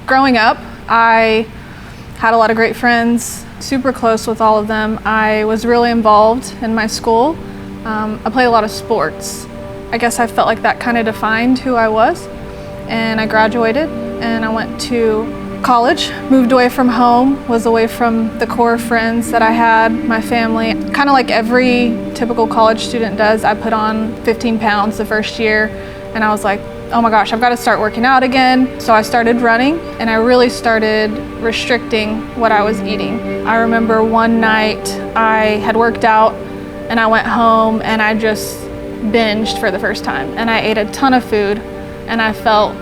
Growing up, I had a lot of great friends, super close with all of them. I was really involved in my school. I played a lot of sports. I guess I felt like that kind of defined who I was. And I graduated and I went to college, moved away from home, was away from the core friends that I had, my family. Kind of like every typical college student does, I put on 15 pounds the first year and I was like, oh my gosh, I've got to start working out again. So I started running and I really started restricting what I was eating. I remember one night I had worked out and I went home and I just binged for the first time. And I ate a ton of food and I felt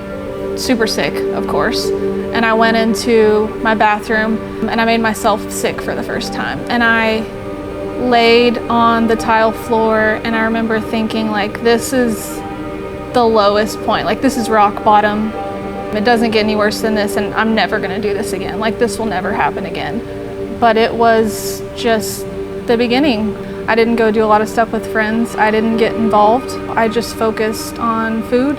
super sick, of course. And I went into my bathroom and I made myself sick for the first time. And I laid on the tile floor and I remember thinking, like, this is the lowest point, like this is rock bottom. It doesn't get any worse than this and I'm never gonna do this again. Like this will never happen again. But it was just the beginning. I didn't go do a lot of stuff with friends. I didn't get involved. I just focused on food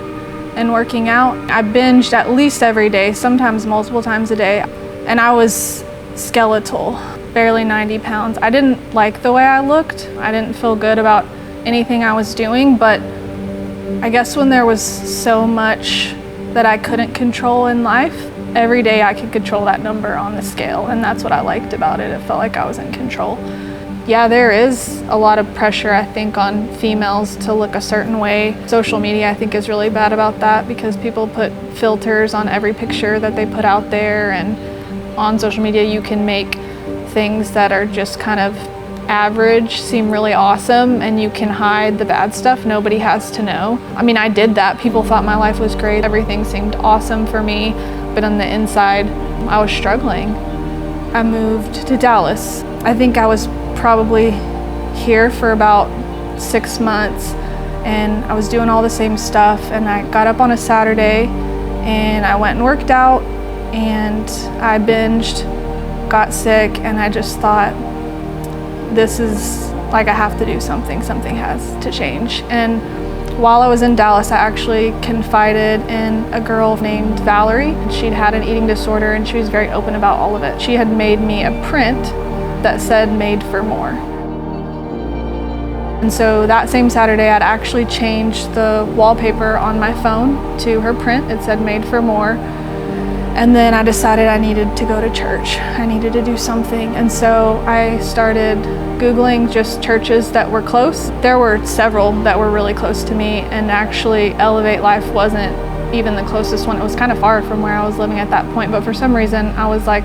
and working out. I binged at least every day, sometimes multiple times a day. And I was skeletal, barely 90 pounds. I didn't like the way I looked. I didn't feel good about anything I was doing, but I guess when there was so much that I couldn't control in life, every day I could control that number on the scale, and that's what I liked about it. It felt like I was in control. Yeah, there is a lot of pressure, I think, on females to look a certain way. Social media, I think, is really bad about that because people put filters on every picture that they put out there, and on social media you can make things that are just kind of average seem really awesome, and you can hide the bad stuff. Nobody has to know. I mean, I did that. People thought my life was great. Everything seemed awesome for me, but on the inside, I was struggling. I moved to Dallas. I think I was probably here for about 6 months, and I was doing all the same stuff, and I got up on a Saturday, and I went and worked out, and I binged, got sick, and I just thought, this is like, I have to do something. Something has to change. And while I was in Dallas, I actually confided in a girl named Valerie. She'd had an eating disorder and she was very open about all of it. She had made me a print that said "Made for More." And so that same Saturday, I'd actually changed the wallpaper on my phone to her print. It said "Made for More." And then I decided I needed to go to church. I needed to do something. And so I started Googling just churches that were close. There were several that were really close to me, and actually Elevate Life wasn't even the closest one. It was kind of far from where I was living at that point, but for some reason I was like,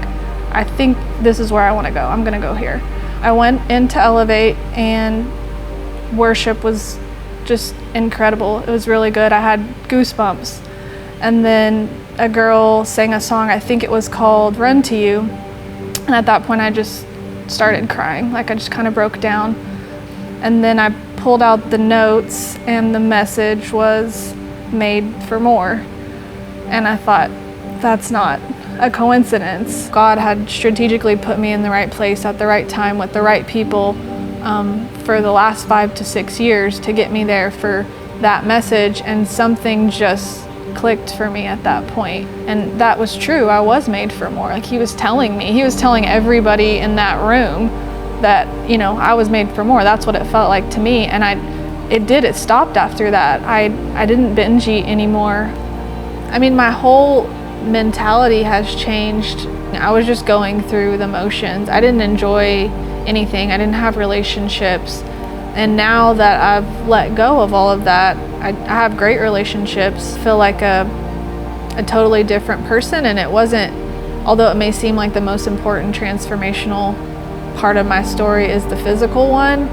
I think this is where I want to go. I'm gonna go here. I went into Elevate and worship was just incredible. It was really good. I had goosebumps. And then a girl sang a song, I think it was called "Run to You." And at that point I just started crying. Like, I just kind of broke down. And then I pulled out the notes and the message was "Made for More." And I thought, that's not a coincidence. God had strategically put me in the right place at the right time with the right people for the last 5 to 6 years to get me there for that message, and something just clicked for me at that point. And that was true. I was made for more. Like, he was telling me, he was telling everybody in that room that, you know, I was made for more. That's what it felt like to me. And it stopped after that. I didn't binge eat anymore. I mean, my whole mentality has changed. I was just going through the motions. I didn't enjoy anything. I didn't have relationships. And now that I've let go of all of that, I have great relationships, feel like a totally different person. And it wasn't, although it may seem like the most important transformational part of my story is the physical one,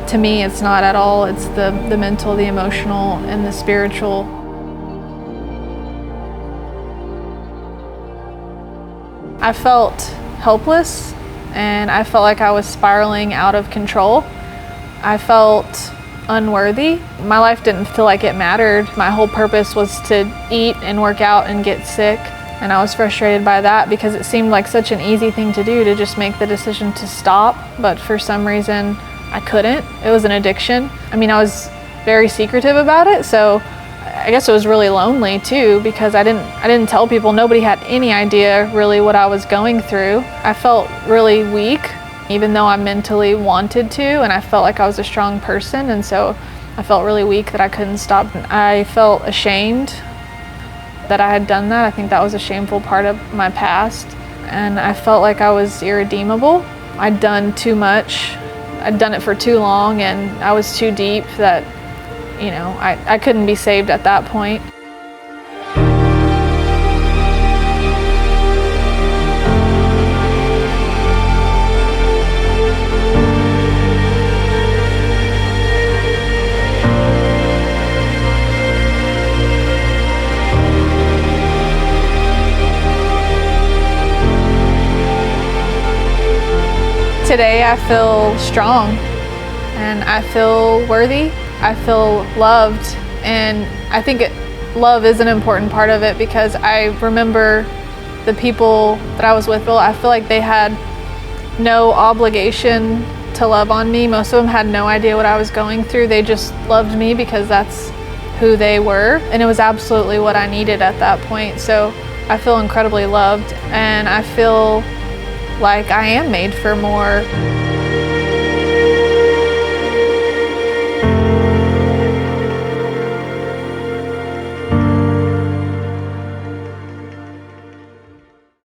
to me it's not at all. It's the mental, the emotional, and the spiritual. I felt helpless, and I felt like I was spiraling out of control. I felt unworthy. My life didn't feel like it mattered. My whole purpose was to eat and work out and get sick. And I was frustrated by that because it seemed like such an easy thing to do, to just make the decision to stop. But for some reason, I couldn't. It was an addiction. I mean, I was very secretive about it, so I guess it was really lonely too, because I didn't tell people. Nobody had any idea really what I was going through. I felt really weak, even though I mentally wanted to, and I felt like I was a strong person, and so I felt really weak that I couldn't stop. I felt ashamed that I had done that. I think that was a shameful part of my past, and I felt like I was irredeemable. I'd done too much. I'd done it for too long, and I was too deep that, you know, I couldn't be saved at that point. Today I feel strong and I feel worthy. I feel loved, and I think love is an important part of it, because I remember the people that I was with, I feel like they had no obligation to love on me. Most of them had no idea what I was going through. They just loved me because that's who they were, and it was absolutely what I needed at that point. So I feel incredibly loved, and I feel like I am made for more.